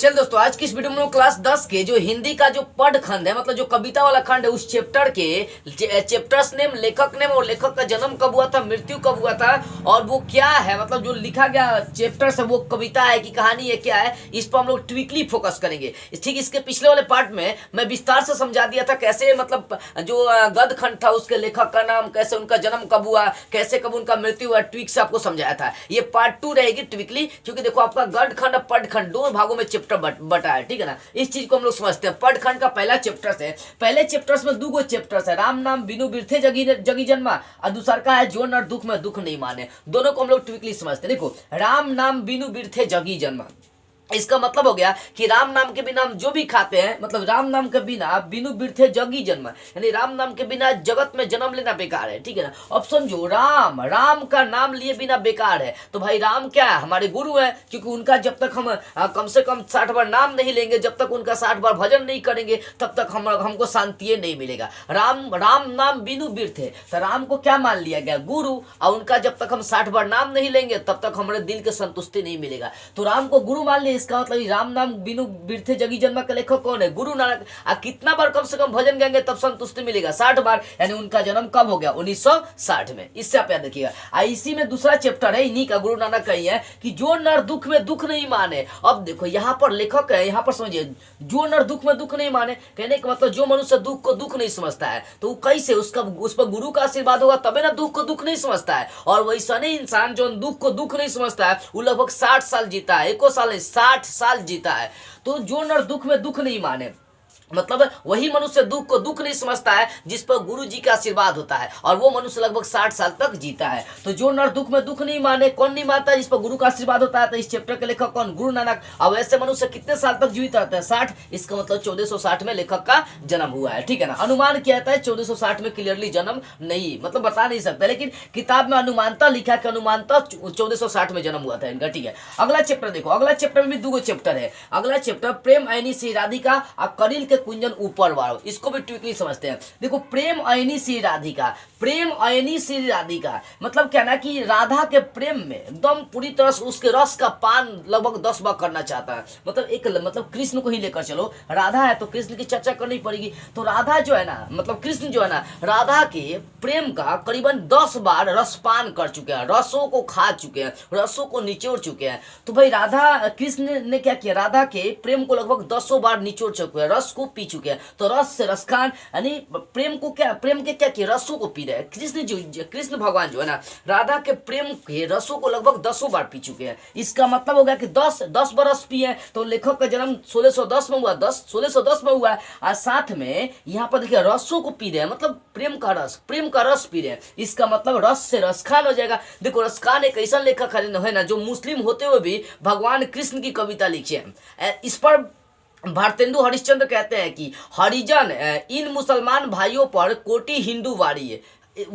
चल दोस्तों, आज की इस वीडियो में लोग क्लास 10 के जो हिंदी का जो पढ़ खंड है, मतलब जो कविता वाला खंड है, उस चैप्टर के चैप्टर्स नेम, लेखक नेम और लेखक का जन्म कब हुआ था, मृत्यु कब हुआ था और वो क्या है, मतलब जो लिखा गया चैप्टर्स है वो कविता है कि कहानी है, क्या है, इस पर हम लोग ट्विकली फोकस करेंगे। ठीक, इसके पिछले वाले पार्ट में मैं विस्तार से समझा दिया था कैसे, मतलब जो गद्य खंड था उसके लेखक का नाम, कैसे उनका जन्म कब हुआ, कैसे कब उनका मृत्यु हुआ, ट्विक से आपको समझाया था। ये पार्ट 2 रहेगी ट्विकली, क्योंकि देखो आपका गद्य खंड और पढ़ खंड दो भागों में चैप्टर बटा है, ठीक है ना। इस चीज को हम लोग समझते हैं। पढ़ खंड का पहला चैप्टर है, पहले चैप्टर्स में 2 चैप्टर्स है, राम नाम बिनु बिरथे जगी जन्मा, और दूसरा का है जो नर दुख में दुख नहीं माने। दोनों को हम लोग ट्विकली समझते हैं। देखो, राम नाम बिनु बिरथे जगी जन्मा, इसका मतलब हो गया कि राम नाम के बिना हम जो भी खाते हैं, मतलब राम नाम के बिना बिनु बिरथे जगी जन्म, यानी राम नाम के बिना जगत में जन्म लेना बेकार है, ठीक है ना। अब समझो, राम का नाम लिए बिना बेकार है, तो भाई राम क्या है, हमारे गुरु है, क्योंकि उनका जब तक हम कम से कम 60 बार नाम नहीं लेंगे, जब तक उनका 60 बार भजन नहीं करेंगे, तब तक हमको शांति नहीं मिलेगा। राम नाम बिनु बिरथे, तो राम को क्या मान लिया गया, गुरु, और उनका जब तक हम 60 बार नाम नहीं लेंगे तब तक हमारे दिल के संतुष्टि नहीं मिलेगा। तो राम को गुरु मान लिया, इसका मतलब राम नाम बिनु बिरथे जगी जन्मा का लेखक कौन है, गुरु नानक। कितना बार कम से कम भजन गाएंगे तब संतुष्टि मिलेगा, 60 बार, यानी उनका जन्म कब हो गया, 1960 में। इससे आप याद रखिएगा। इसी में दूसरा चैप्टर है, इन्हीं का, गुरु नानक का ही है, कि जो नर दुख में दुख नहीं माने। अब देखो यहाँ पर लेखक है, यहाँ पर समझिए, जो नर दुख में दुख नहीं माने, कहने का मतलब जो मनुष्य दुख को दुख नहीं समझता है, तो वो कैसे उस पर गुरु का आशीर्वाद होगा तबे ना दुख को दुख नहीं समझता है। और वैसा नहीं इंसान जो दुख को दुख नहीं समझता है, वो लगभग 60 साल जीता है, 1 साल नहीं 60 साल जीता है। तो जो नर दुख में दुख नहीं माने, मतलब वही मनुष्य दुख को दुख नहीं समझता है जिस पर गुरु जी का आशीर्वाद होता है, और वो मनुष्य लगभग 60 साल तक जीता है। तो जो नर दुख में दुख नहीं माने, कौन नहीं मानता, जिस पर गुरु का आशीर्वाद होता है। तो इस चैप्टर के लेखक कौन, गुरु नानक। और वैसे मनुष्य कितने साल तक जीवित रहते हैं, 60, इसका मतलब 1460 में लेखक का जन्म हुआ है, ठीक है ना। अनुमान किया जाता है 1460 में, क्लियरली जन्म नहीं, मतलब बता नहीं सकता, लेकिन किताब में अनुमानता लिखा कि अनुमानता 1460 में जन्म हुआ था इनका, ठीक है। अगला चैप्टर देखो, अगला चैप्टर में भी 2 चैप्टर है। अगला चैप्टर प्रेम ऐनी श्री राधिका और करील के कुंजन ऊपर वालों, इसको भी ट्विकली समझते हैं। देखो, प्रेम ऐनी श्री राधिका, प्रेम ऐनी श्री राधिका मतलब क्या ना, कि राधा के प्रेम में एकदम पूरी तरह से उसके रस का पान लगभग 10 बार करना चाहता है। मतलब कृष्ण को ही लेकर चलो, राधा है तो कृष्ण की चर्चा करनी पड़ेगी। तो राधा जो है ना, मतलब कृष्ण जो है ना, राधा के प्रेम का करीबन 10 बार रसपान कर चुके हैं, रसों को खा चुके हैं, रसों को निचोड़ चुके हैं। तो भाई राधा, कृष्ण ने क्या किया, राधा के प्रेम को लगभग 10 बार निचोड़ चुके हैं, रस को पी चुके हैं। तो रस से रसखान, यानी प्रेम को क्या, प्रेम के क्या किया, रसों को पी रहे हैं। कृष्ण भगवान जो है ना, राधा के प्रेम के रसों को लगभग 10 बार पी चुके हैं। इसका मतलब हो गया कि 10 बरस पिए। तो लेखक का जन्म 1610 में हुआ, 1610 में हुआ, और साथ में यहाँ पर देखिए रसों को पी रहे हैं, मतलब प्रेम का रस पी रहे हैं। इसका मतलब रस से रसखान हो जाएगा। देखो, रसखान एक ऐसा लेखक है ना जो मुस्लिम होते हुए भी भगवान कृष्ण की कविता लिखी है। इस पर भारतेंदु हरिश्चंद्र कहते हैं कि हरिजन इन मुसलमान भाइयों पर कोटि हिंदू वारी है।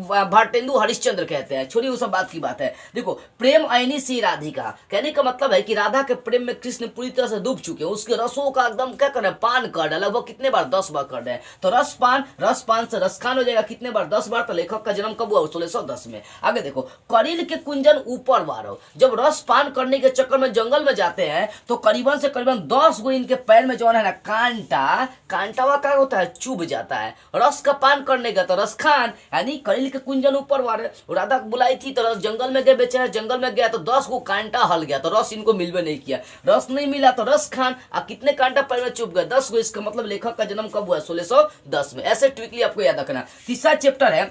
भारतेंदु हरिश्चंद्र कहते हैं, छोड़िए वो सब बात की बात है। देखो, प्रेम ऐनी सी राधिका, कहने का मतलब है कि राधा के प्रेम में कृष्ण पूरी तरह से डूब चुके हैं, उसके रसों का एकदम क्या कर रहे हैं, पान कर रहे हैं, लगभग कितने बार, 10 बार कर रहे हैं। तो रसपान से रसखान हो जाएगा, कितने बार, 10 बार। तो लेखक का जन्म कब हुआ, 1610 में। आगे देखो, करील के कुंजन ऊपर वारो, जब रसपान करने के चक्कर में जंगल में जाते हैं तो करीबन से करीबन 10 गो इनके पैर में जो है ना कांटा क्या होता है, चुभ जाता है। रस का पान करने का तो रसखान, यानी करील के कुंजन ऊपर वारे। राधा बुलाई थी तो जंगल में गए, बेचारा जंगल में गया तो 10 को कांटा हल गया, तो रस इनको मिलवे नहीं किया, रस नहीं मिला तो रस खान, और कितने कांटा पैर में चुभ गए, 10 को। इसका मतलब लेखक का जन्म कब हुआ, 1610 में। ऐसे ट्विकली आपको याद रखना। तीसरा चैप्टर है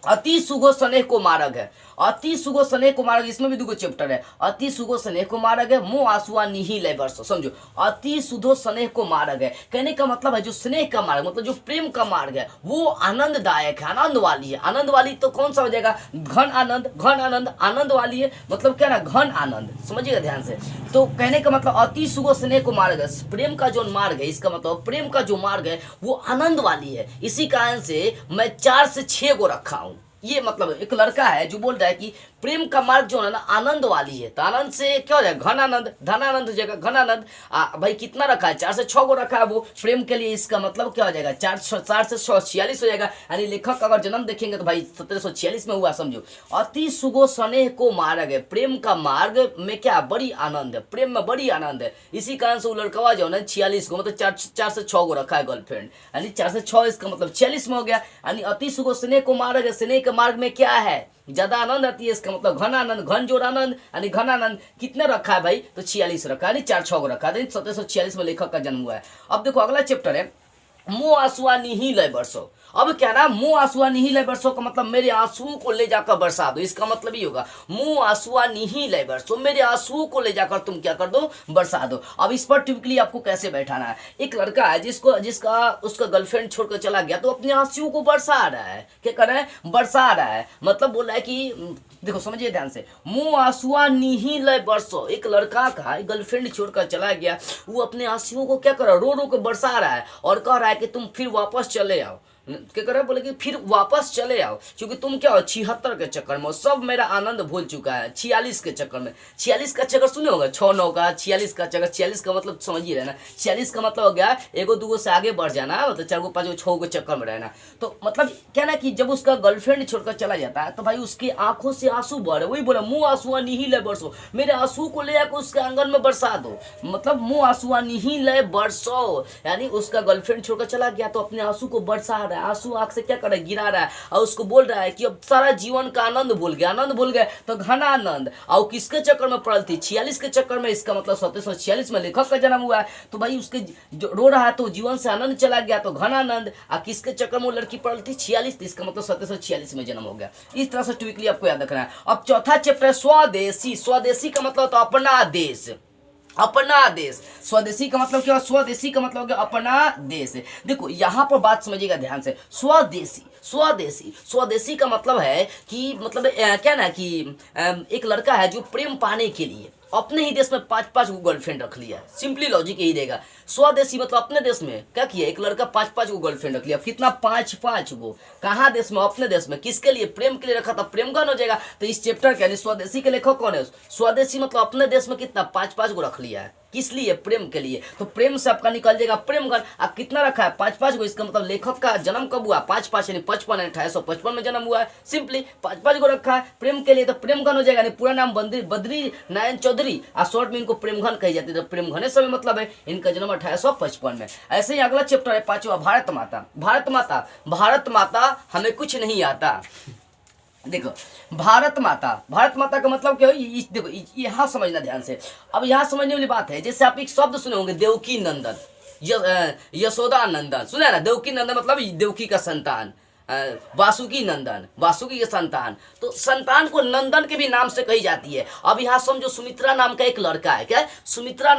अति सुगो स्नेह को मार्ग है, अति सुगो स्नेह को मार्ग, इसमें भी 2 चैप्टर है। अति सुगो स्नेह को मार्ग है, मोह आंसुआ निहि लय वर्ष, समझो, अति सुधो स्नेह को मार्ग है। कहने का मतलब है जो स्नेह का मार्ग, मतलब जो प्रेम का मार्ग है, वो आनंददायक है, आनंद वाली है। आनंद वाली तो कौन सा हो जाएगा, घन आनंद, आनंद वाली है, मतलब क्या ना, घन आनंद, समझिएगा ध्यान से। तो कहने का मतलब अति सुगो स्नेह को मार्ग है, प्रेम का जो मार्ग है, इसका मतलब प्रेम का जो मार्ग है वो आनंद वाली है। इसी कारण से मैं 4 से 6 को रखा हूं। ये मतलब एक लड़का है जो बोल रहा है कि प्रेम का मार्ग जो है ना आनंद वाली है, तो आनंद से क्या हो जाएगा घन आनंद, धन आनंद हो जाएगा, घन आनंद। भाई कितना रखा है 4 से 6 गो रखा है वो प्रेम के लिए, इसका मतलब क्या हो जाएगा 4 से 6 46 हो जाएगा। यानी लेखक अगर जन्म देखेंगे तो भाई 1746 में हुआ समझो। अति सुगो स्नेह को मार्ग है, प्रेम का मार्ग में क्या बड़ी आनंद है, प्रेम में बड़ी आनंद है। इसी कारण से वो लड़का जो है 46 गो मतलब 4 से 6 गो रखा है गर्लफ्रेंड, यानी 4 से 6 इसका मतलब 46 में हो गया। यानी अति सुगो स्नेह को मार्ग है, स्नेह के मार्ग में क्या है ज्यादा आनंद आती है, इसका मतलब घन आनंद, घन जोड़ आनंद यानी घन आनंद। कितने रखा है भाई तो 46 रखा है, यानी 4 6 रखा है। 1746 में लेखक का जन्म हुआ है। अब देखो अगला चैप्टर है मुँह आंसुआ नहीं लय बरसो। अब क्या ना मुँह आंसुआ नहीं लय बरसो का मतलब मेरे आंसुओं को ले जाकर बरसा दो, इसका मतलब ये होगा मुँह आंसुआ नहीं लय बरसो, मेरे आंसुओं को ले जाकर तुम क्या कर दो बरसा दो। अब इस पर टिपिकली आपको कैसे बैठाना है, एक लड़का है जिसका उसका गर्लफ्रेंड छोड़कर चला गया तो अपने आंसुओं को बरसा रहा है, क्या कर रहा है बरसा रहा है। मतलब बोल रहा है कि देखो समझिए ध्यान से, मुँह आंसुआ नहीं लय बरसो, एक लड़का का गर्लफ्रेंड छोड़कर चला गया, वो अपने आंसुओं को क्या कर रहा है रो रो के बरसा रहा है और कह रहा है कि तुम फिर वापस चले आओ। क्या कर रहा है बोले कि फिर वापस चले आओ, क्योंकि तुम क्या हो 76 के चक्कर में सब मेरा आनंद भूल चुका है। 46 के चक्कर में, 46 का चक्कर सुने होगा 6 9 का 46 का चक्कर, 46 का मतलब समझिए रहना, 46 का मतलब हो गया 1 2 से आगे बढ़ जाना, मतलब 4 5 6 के चक्कर में रहना। तो मतलब क्या ना कि जब उसका गर्लफ्रेंड छोड़कर चला जाता है तो भाई उसकी आंखों से आंसू बह रहे, वही बोला मुँह आंसुआ नहीं लय बरसो, मेरे आंसू को ले आकर उसके आंगन में बरसा दो। मतलब मुँह आंसुआ नहीं लय बरसो, यानी उसका गर्लफ्रेंड छोड़कर चला गया तो अपने आंसू को बरसा रहा है, आंसू आंख से क्या कर रहा है गिरा रहा है और उसको बोल रहा है कि अब सारा जीवन का आनंद भूल गया, आनंद भूल गए तो घना आनंद। और किसके चक्कर में पड़ल थी 46 के चक्कर में, इसका मतलब 1746 में लेखक का जन्म हुआ है। तो भाई उसके रो रहा है तो जीवन से आनंद चला गया तो घना आनंद, और किसके चक्कर में वो लड़की पड़ल थी 46, इसका मतलब 1746 में जन्म हो गया। इस तरह से ट्विकली आपको याद रखना है। अब चौथा चैप्टर है स्वदेशी। स्वदेशी का मतलब तो अपना देश, अपना देश। स्वदेशी का मतलब क्या है, स्वदेशी का मतलब क्या अपना देश। देखो यहाँ पर बात समझिएगा ध्यान से, स्वदेशी स्वदेशी स्वदेशी का मतलब है कि मतलब क्या ना कि एक लड़का है जो प्रेम पाने के लिए अपने ही देश में 5 गो गर्लफ्रेंड रख लिया। सिंपली लॉजिक यही रहेगा, स्वदेशी मतलब अपने देश में क्या किया एक लड़का 5 गो गर्लफ्रेंड रख लिया। कितना 5 गो, कहाँ देश में अपने देश में, किसके लिए प्रेम के लिए रखा था, प्रेम कौन हो जाएगा। तो इस चैप्टर के यानी स्वदेशी के लेखक कौन है, स्वदेशी मतलब अपने देश में कितना 5 गो रख लिया है, किस लिए प्रेम के लिए। तो प्रेम से आपका निकल जाएगा प्रेम गण। आप कितना रखा है 5 गो, इसका मतलब लेखक का जन्म कब हुआ 5 यानी 55 1855 में जन्म हुआ है। सिंपली 5 गो रखा है प्रेम के लिए तो प्रेम घन हो जाएगा। यानी पूरा नाम बद्री नारायण चौधरी और शॉर्ट में इनको प्रेम घन कही जाती है, तो प्रेम घने से मतलब है इनका जन्म 1855 में। ऐसे ही अगला चैप्टर है 5वां भारत माता। भारत माता, भारत माता हमें कुछ नहीं आता। देखो भारत माता, भारत माता का मतलब क्या है, देखो यहाँ समझना ध्यान से। अब यहाँ समझने वाली बात है, जैसे आप एक शब्द सुने होंगे देवकी नंदन, यशोदा नंदन, सुना ना देवकी नंदन मतलब देवकी का संतान, वासुकी नंदन वासुकी के संतान। तो संतान को नंदन के भी नाम से कही जाती है। अब यहाँ समझो सुमित्रा नाम का एक लड़का है, क्या सुमित्रा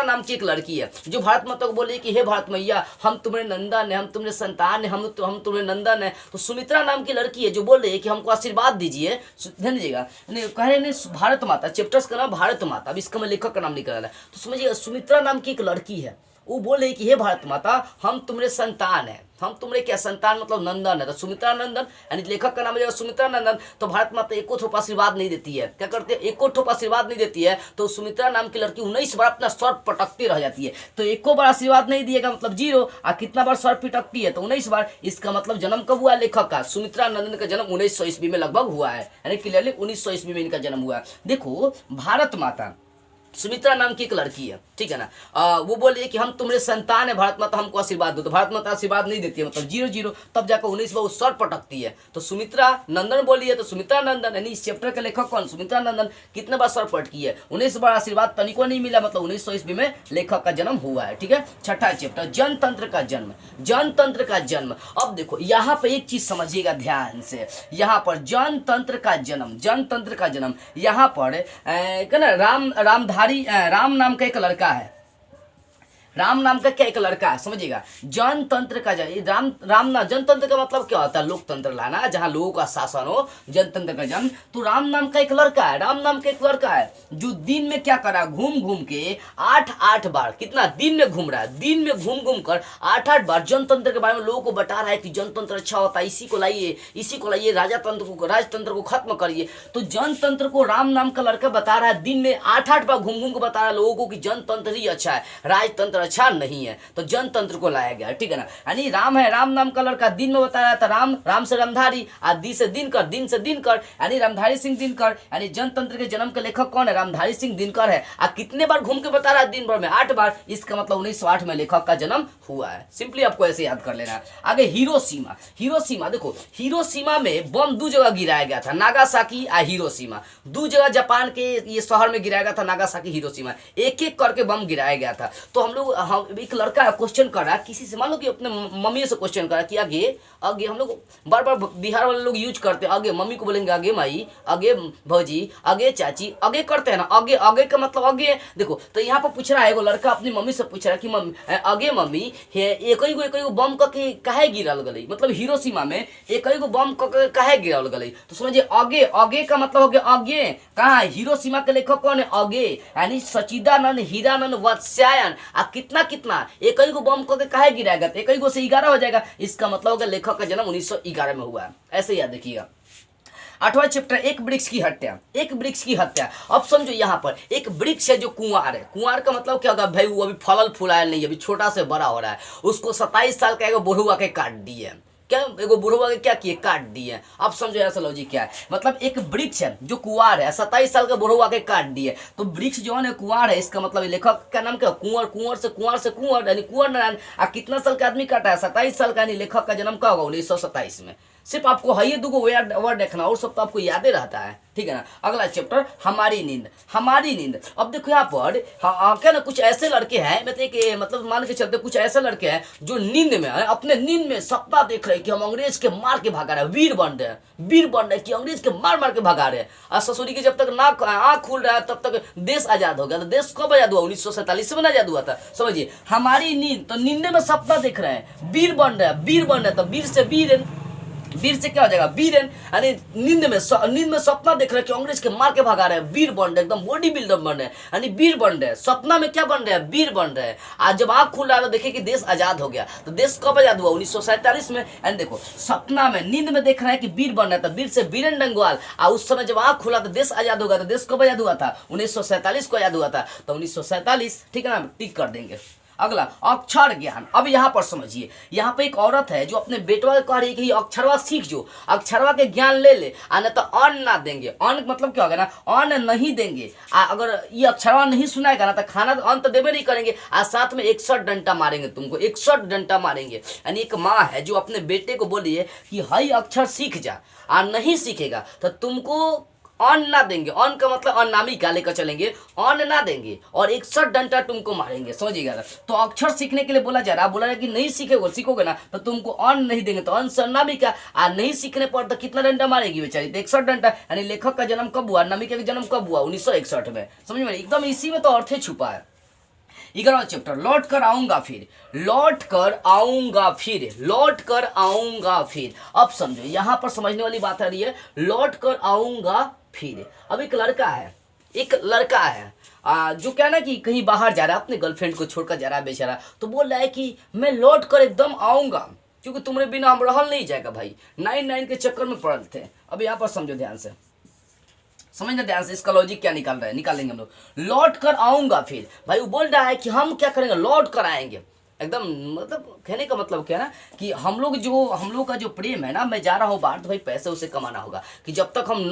नाम की एक लड़की है जो भारत माता को बोले कि हे भारत मैया हम तुम्हारे नंदन है, हम तुम्हारे संतान है, हम तुम्हारे नंदन है। तो सुमित्रा नाम की लड़की है जो बोल रही है कि हमको आशीर्वाद दीजिए। ध्यान दीजिएगा, कह रहे भारत माता, चैप्टर्स का नाम भारत माता, अब इसका मैं लेखक का नाम निकल रहा है। तो समझिएगा सुमित्रा नाम की एक लड़की है, वो बोल रही कि हे भारत माता हम तुम्हारे संतान है, हम तुम्हारे क्या संतान मतलब नंदन है। तो सुमित्रा नंदन यानी लेखक का नाम है सुमित्रा नंदन। तो भारत माता एको ठोप आशीर्वाद नहीं देती है, क्या करते हैं एको ठोप आशीर्वाद नहीं देती है। तो सुमित्रा नाम की लड़की 19 बार अपना सर पटकती रह जाती है। तो एको बार आशीर्वाद नहीं दिएगा मतलब 0, और कितना बार सर पिटकती है तो 19 बार। इसका मतलब जन्म कब हुआ लेखक का, सुमित्रा नंदन का जन्म 1900 ईस्वी में लगभग हुआ है, यानी क्लियरली 1900 ईस्वी में इनका जन्म हुआ है। देखो भारत माता सुमित्रा नाम की एक लड़की है, ठीक है ना। वो बोली कि हम तुम्हारे संतान है भारत माता हमको आशीर्वाद दो। तो भारत माता आशीर्वाद नहीं देती है मतलब 0 तब जाकर 19 बार सर पटकती है। तो सुमित्रा नंदन बोली है तो सुमित्रा नंदन यानी इस चैप्टर के लेखक कौन सुमित्रा नंदन, कितने बार सर पटकी है 19 बार, आशीर्वाद तनिको नहीं मिला मतलब 1900 ईस्वी में लेखक का जन्म हुआ है। ठीक है, छठा चैप्टर जनतंत्र का जन्म, जनतंत्र का जन्म। अब देखो यहाँ पे एक चीज समझिएगा ध्यान से, यहाँ पर जनतंत्र का जन्म, जनतंत्र का जन्म यहाँ पर रामधारी राम नाम का एक लड़का है, राम नाम का क्या एक लड़का है, समझिएगा। जनतंत्र का जनतंत्र का मतलब क्या होता है, लोकतंत्र लाना, जहां लोगों का शासन हो, जनतंत्र का जन्म। तो राम नाम का एक लड़का है, राम नाम का एक लड़का है जो दिन में क्या कर रहा है, घूम घूम के 8 बार, कितना दिन में घूम रहा है, दिन में घूम घूम कर 8 बार जनतंत्र के बारे में लोगों को बता रहा है कि जनतंत्र अच्छा होता है, इसी को लाइए, इसी को लाइए, राजतंत्र को खत्म करिए। तो जनतंत्र को राम नाम का लड़का बता रहा है, दिन में 8 बार घूम घूम को बता रहा है लोगों को कि जनतंत्र ही अच्छा है, राजतंत्र अच्छा नहीं है। तो जनतंत्र को लाया गया, ठीक है ना। यानी राम है, राम नाम का लड़का दिन में बता रहा था, राम से रामधारी, दी से दिनकर, दिन से दिनकर, यानी रामधारी सिंह दिनकर। यानी जनतंत्र के जन्म के लेखक कौन है, रामधारी सिंह दिनकर है। कितने बार घूम के बता रहा है, दिन भर में 8 बार। इसका मतलब 1908 में लेखक का जन्म हुआ है। सिंपली आपको ऐसे याद कर लेना है। आगे हिरोशिमा, हिरोशिमा देखो, हिरोशिमा में बम 2 जगह गिराया गया था, नागासाकी और हिरोशिमा। 2 जगह जापान के ये शहर में गिराया गया था, नागासाकी, हिरोशिमा, एक एक करके बम गिराया गया था। तो हम एक लड़का क्वेश्चन कर रहा, किसी से, मान लो कि अपने मम्मी से क्वेश्चन कर रहा कि आगे आगे, हम लोग बार बार बिहार वाले लोग यूज करते हैं, आगे मम्मी को बोलेंगे आगे माई, आगे भौजी, आगे चाची, आगे करते हैं ना, आगे आगे का मतलब आगे। देखो तो यहाँ पर पूछ रहा है, एगो लड़का अपनी मम्मी से पूछ रहा है कि मम्मी आगे मम्मी एक ही बम के काहे गिरल गई, मतलब हिरोशिमा में एक ही बम के काहे गिरल गई। तो समझिए आगे आगे का मतलब हो गया आगे कहाँ है, हिरोशिमा के लेखक कौन है, आगे, यानी सचिदानंद हीरानंद वात्स्यायन। कितना कितना एक ही बम के काहे गिराया गया, एक ही से 11 हो जाएगा। इसका मतलब होगा लेखक का जन्म 1911 में हुआ है। ऐसे याद देखिएगा। 8वां चैप्टर, एक वृक्ष की हत्या, एक वृक्ष की हत्या। अब समझो यहाँ पर एक वृक्ष है जो कुंवार है, कुंवार का मतलब क्या होगा भाई, वो अभी फलल फुलाया नहीं है, अभी छोटा से बड़ा हो रहा है। उसको 27 साल का एगो बुढ़वा के काट दिए, क्या एगो बुढ़वा के क्या किए, काट दिए। अब समझो ऐसा लॉजिक क्या है, मतलब एक वृक्ष है जो कुंवार है, 27 साल का बुढ़वा के काट दिए। तो वृक्ष जो है कुंवार है, इसका मतलब लेखक का नाम क्या, कुंवर, कुंवर से कुंवर, यानी कुंवर नारायण। कितना साल का आदमी काटा है, 27 साल का, यानी लेखक का जन्म क्या होगा, 1927 में। सिर्फ आपको है ये 2 वर्ड देखना, और सब तो आपको याद ही रहता है, ठीक है ना। अगला चैप्टर, हमारी नींद, हमारी नींद। अब देखो यहाँ पर क्या ना, कुछ ऐसे लड़के हैं, मतलब मान के चलते कुछ ऐसे लड़के हैं जो नींद में है, अपने नींद में सपना देख रहे हैं कि हम अंग्रेज के मार के भगा रहे हैं, वीर बन रहे हैं कि अंग्रेज के मार के भगा रहे हैं। और ससुरी के जब तक आँख खुल रहा है तब तक देश आजाद हो गया। तो देश कब आजाद हुआ, 1947 में आजाद हुआ था। समझिए हमारी नींद, तो नींद में सपना देख रहे हैं, वीर बन रहे हैं, वीर बन रहे हैं। तो वीर से वीर से क्या हो जाएगा, वीरेन। यानी नींद में सपना देख रहे हैं कि अंग्रेज के मार के भगा रहे हैं, वीर बन रहे, एकदम बॉडी बिल्डर बन रहे हैं, यानी वीर बन रहे हैं। सपना में क्या बन रहे हैं, वीर बन रहे हैं। आज जब आँख खुल रहा है तो देखिए कि देश आजाद हो गया। तो देश कब आजाद हुआ, 1947 में। यानी देखो सपना में, नींद में देख रहे हैं कि वीर बन रहे, तो वीर से वीरेन डंगवाल। और उस समय जब आँख खुला तो देश आजाद होगा। तो देश कब आजाद हुआ था, 1947 को आजाद हुआ था। तो 1947, ठीक है ना, टिक कर देंगे। अगला अक्षर ज्ञान। अब यहाँ पर समझिए, यहाँ पे एक औरत है जो अपने बेटवा को कह रही है कि अक्षरवा सीख जो, अक्षरवा के ज्ञान ले ले, नहीं तो अन्न ना देंगे। अन्न मतलब क्या होगा ना, अन्न नहीं देंगे। अगर ये अक्षरवा नहीं सुनाएगा ना तो खाना तो अन्न तो देवे नहीं करेंगे, साथ में 61 डंडा मारेंगे तुमको, 61 डंडा मारेंगे। यानी एक माँ है जो अपने बेटे को बोली है कि हई अक्षर सीख जा, नहीं सीखेगा तो तुमको अन्न ना देंगे। अन्न का मतलब अनामी का लेकर चलेंगे, अन्न ना देंगे और 61 डंडा तुमको मारेंगे। समझिएगा। तो अक्षर सीखने के लिए बोला जा रहा, बोला कि नहीं सीखोगे ना तो तुमको अन्न नहीं देंगे। तो अन्न से अनामी का, नहीं सीखने पर तो कितना डंडा मारेगी बेचारी, तो 61 डंडा। यानी लेखक का जन्म कब हुआ, अनामिका का जन्म कब हुआ, 1961 में। समझ में, एकदम इसी में तो अर्थ ही छुपा है। 11वां चैप्टर, लौट कर आऊंगा फिर, लौट कर आऊंगा फिर, लौट कर आऊंगा फिर। अब समझो यहाँ पर समझने वाली बात आ रही है, लौट कर आऊंगा फिर। अब एक लड़का है, जो क्या ना कि कहीं बाहर जा रहा है, अपने गर्लफ्रेंड को छोड़कर जा रहा है बेचारा। तो बोल रहा है कि मैं लौट कर एकदम आऊंगा, क्योंकि तुम्हारे बिना हम रहल नहीं जाएगा भाई। 9-9 के चक्कर में पड़े थे। अब यहाँ पर समझो ध्यान से, समझना ध्यान से, इसका लॉजिक क्या निकाल रहा है, निकालेंगे हम लोग। लौट कर आऊंगा फिर, भाई वो बोल रहा है कि हम क्या करेंगे, लौट कर आएंगे। एकदम मतलब कहने का मतलब क्या ना कि हम लोग का जो प्रेम है ना, मैं जा रहा हूँ बाहर तो भाई पैसे उसे कमाना होगा। कि जब तक हम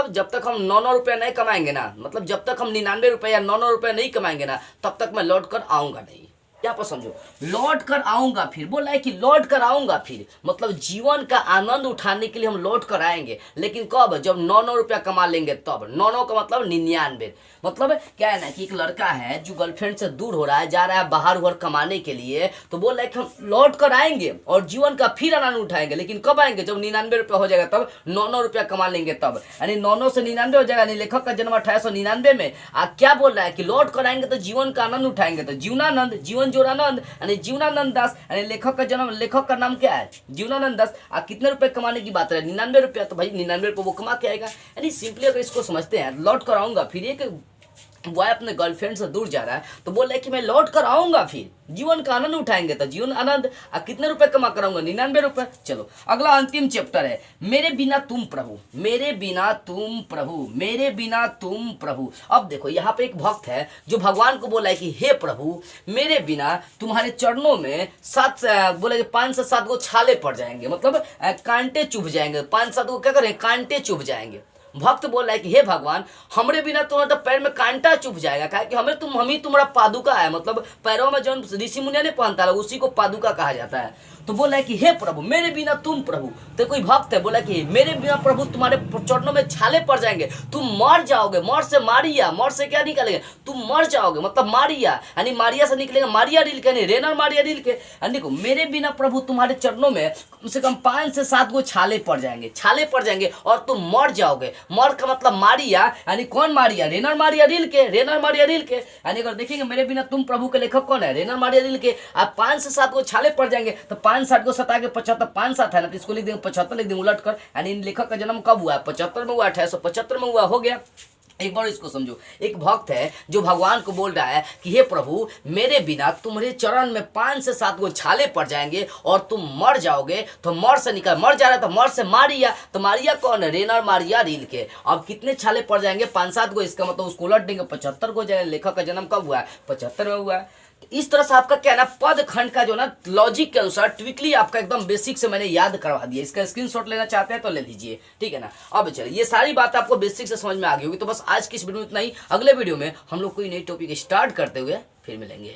जब तक हम 9 रुपया नहीं कमाएंगे ना, मतलब जब तक हम 99 रुपये या 9 रुपये नहीं कमाएंगे ना, तब तक मैं लौट कर आऊँगा नहीं। यहाँ पर समझो, लौट कर आऊंगा फिर, बोला है कि लौट कर आऊंगा फिर, मतलब जीवन का आनंद उठाने के लिए हम लौट कर आएंगे, लेकिन कब? जब 9 रुपया कमा लेंगे तब। 9 का मतलब 99। मतलब क्या है ना कि एक लड़का है जो गर्लफ्रेंड से दूर हो रहा है, जा रहा है बाहर उहर कमाने के लिए, तो बोल रहा है कि हम लौट कर आएंगे और जीवन का फिर आनंद उठाएंगे, लेकिन कब आएंगे? जब 99 रुपया हो जाएगा तब, 9 रुपया कमा लेंगे तब, यानी 9 से 99 हो जाएगा, यानी लेखक का जन्म 1899 में। क्या बोल रहा है कि लौट कर आएंगे तो जीवन का आनंद उठाएंगे, तो जीवनानंद, जीवन जोरानंद यानी जीवनानंद दास, यानी लेखक का जन्म, लेखक का नाम क्या है? जीवनानंद दास। कितने रुपए कमाने की बात है? 99 रुपया, तो भाई 99 रुपये वो कमा के आएगा। यानी सिंपली अगर इसको समझते हैं, लौट कर आऊंगा फिर, एक बॉय अपने गर्लफ्रेंड से दूर जा रहा है तो बोल रहा है कि मैं लौट कर आऊंगा फिर, जीवन का आनंद उठाएंगे, तो जीवन आनंद। कितने रुपए कमा कर आऊंगा? 99 रुपए। चलो अगला अंतिम चैप्टर है, मेरे बिना तुम प्रभु, मेरे बिना तुम प्रभु, मेरे बिना तुम प्रभु। अब देखो यहाँ पे एक भक्त है जो भगवान को बोला है कि हे प्रभु, मेरे बिना तुम्हारे चरणों में 5 से 7 गो छाले पड़ जाएंगे, मतलब कांटे चुभ जाएंगे, 5-7 गो क्या करें? कांटे चुभ जाएंगे। भक्त बोल रहा है कि हे भगवान, हमरे बिना तुम्हारे तो पैर में कांटा चुभ जाएगा, क्या कि हम ही तुम्हारा पादुका है, मतलब पैरों में जो ऋषि मुनिया ने पहनता है उसी को पादुका कहा जाता है। तो बोला है कि हे प्रभु, मेरे बिना तुम प्रभु। तो कोई भक्त है बोला कि मेरे बिना प्रभु तुम्हारे चरणों में छाले पड़ जाएंगे, तुम मर जाओगे, मर से मारिया, मर से क्या निकलेगा? तुम मर जाओगे, मतलब मारिया, यानी मारिया से निकलेगा मारिया रील के, नहीं रेनर मारिया रील के। देखो मेरे बिना प्रभु तुम्हारे चरणों में कम से कम 5 से 7 गो छाले पड़ जाएंगे, छाले पड़ जाएंगे और तुम मर जाओगे। मर का मतलब मारिया, यानी कौन मारिया? रेनर मारिया रील के, रेनर मारिया रील के। यानी अगर देखेंगे मेरे बिना तुम प्रभु के लेखक कौन है? रेनर मारिया रील के। आप 5 से 7 गो छाले पड़ जाएंगे, तो 5-7 को 7 के 75, 5-7 है ना, तो इसको लिख देंगे 75, लिख देंगे उलट कर। यानी इन लेखक का जन्म कब हुआ है? 75 में हुआ, 1875 में हुआ, हो गया। एक बार इसको समझो, एक भक्त है जो भगवान को बोल रहा है कि हे प्रभु, मेरे बिना तुम्हारे चरण में 5 से 7 गो छाले पड़ जाएंगे और तुम मर जाओगे। तो मर से निकल, मर जा रहा है तो मर से मारिया, तो मारिया कौन है? रेनर मारिया रील के। अब कितने छाले पड़ जाएंगे? 5-7 गो, इसका मतलब उसको उलट देंगे 75 को जाएगा। लेखक का जन्म कब हुआ है? 75 में हुआ है। इस तरह से आपका क्या है ना, पद खंड का जो ना लॉजिक के अनुसार ट्विकली आपका एकदम बेसिक से मैंने याद करवा दिया। इसका स्क्रीनशॉट लेना चाहते हैं तो ले लीजिए, ठीक है ना। अब चलिए, ये सारी बात आपको बेसिक से समझ में आ गई होगी। तो बस आज की इस वीडियो में इतना ही। अगले वीडियो में हम लोग कोई नई टॉपिक स्टार्ट करते हुए फिर मिलेंगे।